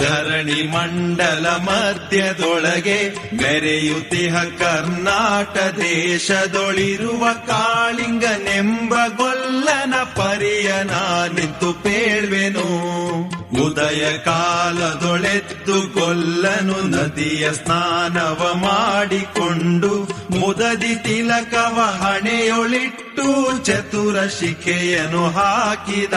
ಧರಣಿ ಮಂಡಲ ಮಧ್ಯದೊಳಗೆ ಮೆರೆಯುತಿಹ ಕರ್ನಾಟ ದೇಶದೊಳಿರುವ ಕಾಳಿಂಗನೆಂಬ ಗೊಲ್ಲನ ಪರಿಯ ನಿಂತು ಪೇಳ್ವೆನು. ಉದಯ ಕಾಲದೊಳೆದ್ದು ಗೊಲ್ಲನು ನದಿಯ ಸ್ನಾನವ ಮಾಡಿಕೊಂಡು ಮುದದಿ ತಿಲಕವ ಹಣೆಯೊಳಿಟ್ಟು ಚತುರ ಶಿಖೆಯನ್ನು ಹಾಕಿದ.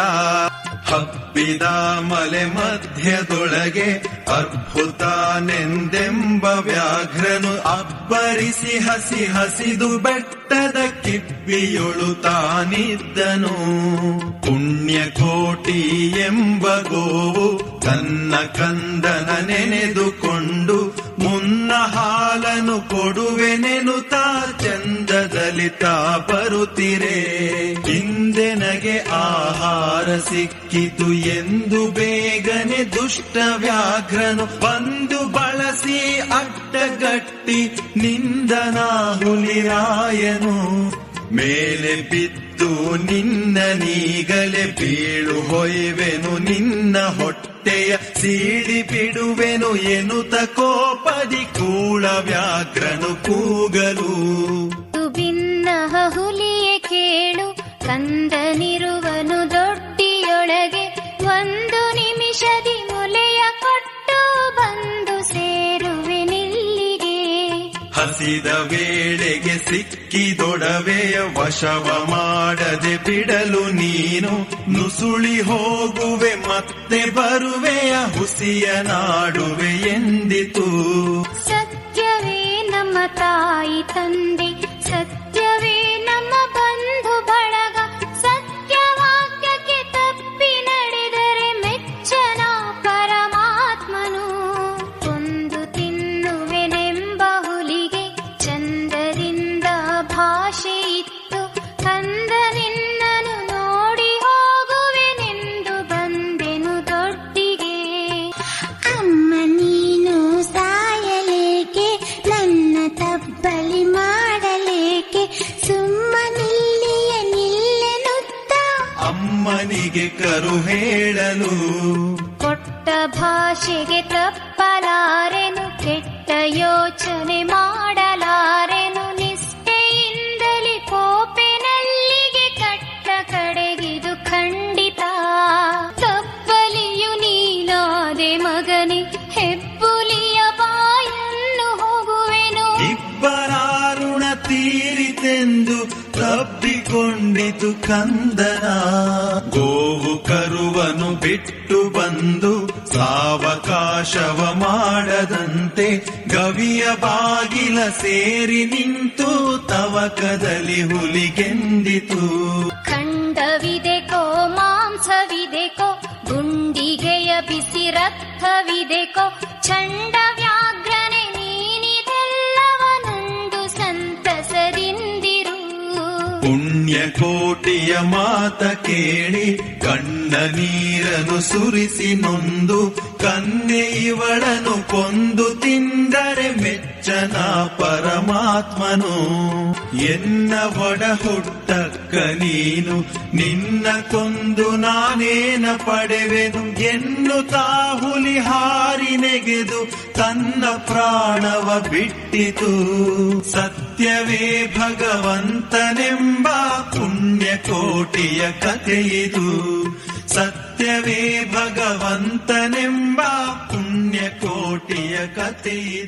ಹಬ್ಬಿದ ಮಲೆ ಮಧ್ಯದೊಳಗೆ ಅದ್ಭುತನೆಂದೆಂಬ ವ್ಯಾಘ್ರನು ಅಬ್ಬರಿಸಿ ಹಸಿ ಹಸಿದು ಬೆಟ್ಟದ ಕಿಬ್ಬಿಯೊಳು ತಾನಿದ್ದನು. ಪುಣ್ಯಕೋಟಿ ಎಂಬ ಗೋವು ತನ್ನ ಕಂದನ ನೆನೆದುಕೊಂಡು ಮುನ್ನ ಹಾಲನು ಕೊಡುವೆನೆನುತ್ತಾ ಚಂದದಲ್ಲಿ ತಾ ಬರುತ್ತಿರೆ. ಹಿಂದೆನಗೆ ಆಹಾರ ಸಿಕ್ಕಿತು ಎಂದು ಬೇಗನೆ ದುಷ್ಟ ವ್ಯಾಘ್ರನು ಬಂದು ಬಳಸಿ ಅಡ್ಡಗಟ್ಟಿ ನಿಂದನ ಹುಲಿರಾಯನು. ಮೇಲೆ ಬಿದ್ದು ನಿನ್ನ ನೀಗಲೆ ಬೀಳು ಹೊಯ್ವೆನು, ನಿನ್ನ ಹೊಟ್ಟೆಯ ಸೀಳಿ ಬಿಡುವೆನು ಎನ್ನುತ್ತ ಕೋಪದಿ ಕೂಳ ವ್ಯಾಘ್ರನು ಕೂಗಲು. ಭಿನ್ನ ಹುಲಿಯೇ ಕೇಳು, ಕಂದನಿರುವನು ದೊಡ್ಡಿಯೊಳಗೆ, ಒಂದು ನಿಮಿಷದಿ ಮುಲೆಯ ಕೊಟ್ಟು ಬಂದು ಸೇರುವೆನಿಲ್ಲಿಗೆ. ಹಸಿದ ವೇಳೆಗೆ ಸಿಕ್ಕಿದೊಡವೆಯ ವಶವ ಮಾಡದೆ ಬಿಡಲು ನೀನು ನುಸುಳಿ ಹೋಗುವೆ, ಮತ್ತೆ ಬರುವೆಯ ಹುಸಿಯ ನಾಡುವೆ ಎಂದಿತು. ಸತ್ಯವೇ ನಮ್ಮ ತಾಯಿ ತಂದೆ, ಸತ್ಯವೇ ನಮ್ಮ ಬಂಧು ಬಳಗ, ಸತ್ಯವಾಕ್ಯಕ್ಕೆ ತಪ್ಪಿ ನಡೆದರೆ ಮೆಚ್ಚನ ಪರಮಾತ್ಮನು. ಕೊಂದು ತಿನ್ನುವೆನೆಂಬ ಹುಲಿಗೆ ಚಂದದಿಂದ ಭಾಷೆ ಇತ್ತು, ಕಂದ ನಿನ್ನನು ನೋಡಿ ಹೋಗುವೆನೆಂದು ಬಂದೆನು ದೊಡ್ಡಿಗೆ. ಅಮ್ಮ ನೀನು ಸಾಯಲೇಕೆ, ನನ್ನ ತಬ್ಬಲಿ ಮಾಡಲೇಕೆ, ಸುಮ್ಮನಿಲ್ಲಿಯ ನಿಲ್ಲೆನುತ್ತ ಅಮ್ಮನಿಗೆ ಕರು ಹೇಳಲು. ಕೊಟ್ಟ ಭಾಷೆಗೆ ತಪ್ಪಲಾರೆನು, ಕೆಟ್ಟ ಯೋಚನೆ ಮಾಡಲಾರೆನು, ನಿಷ್ಠೆಯಿಂದಲೇ ಕೋಪೆನಲ್ಲಿಗೆ ಕಟ್ಟ ಕಡೆಗಿದು ಖಂಡಿತ. ತಪ್ಪಲಿಯು ನೀನಾದೆ ಮಗನೇ, ಹೆಬ್ಬುಲಿಯ ಬಾಯನ್ನು ಹೋಗುವೆನು. ಇಬ್ಬರಾರುಣ ತೀರಿತೆಂದು ತಬ್ಬಿಕೊಂಡಿತು ಕಂದನ. ಗೋವು ಕರುವನು ಬಿಟ್ಟು ಬಂದು ಸಾವಕಾಶವ ಮಾಡದಂತೆ ಗವಿಯ ಬಾಗಿಲ ಸೇರಿ ನಿಂತು ತವಕದಲ್ಲಿ ಹುಲಿಗೆಂದಿತು. ಖಂಡವಿದೆಕೋ ಮಾಂಸವಿದೆಕೋ, ಗುಂಡಿಗೆಯ ಬಿಸಿ ರಕ್ತವಿದೆಕೋ, ಚಂಡ ವ್ಯಾಘ್ರನೆ ನೀನಿದೆಲ್ಲವನುಂಡು ಸಂತಸದಿಂದಿರು. ಪುಣ್ಯಕೋಟಿಯ ಮಾತ ಕೇಳಿ ಕಣ್ಣ ನೀರನು ಸುರಿಸಿ ನೊಂದು, ಕನ್ಯೆ ಇವಳನು ಕೊಂದು ತಿಂದರೆ ಮೆಚ್ಚನ ಪರಮಾತ್ಮನು. ಎನ್ನ ಒಡ ಹುಟ್ಟಕ್ಕ ನೀನು, ನಿನ್ನ ಕೊಂದು ನಾನೇನ ಪಡೆವೆನು ಎನ್ನುತ್ತಾ ಹುಲಿ ಹಾರಿ ನೆಗೆದು ತನ್ನ ಪ್ರಾಣವ ಬಿಟ್ಟಿತು. ಸತ್ಯವೇ ಭಗವಂತನೆಂಬ ಪುಣ್ಯಕೋಟಿಯ ಕಥೆಯಿದು. ಸತ್ಯವೇ ಭಗವಂತನೆಂಬ ಪುಣ್ಯಕೋಟಿಯ ಕಥೆಯಿದು.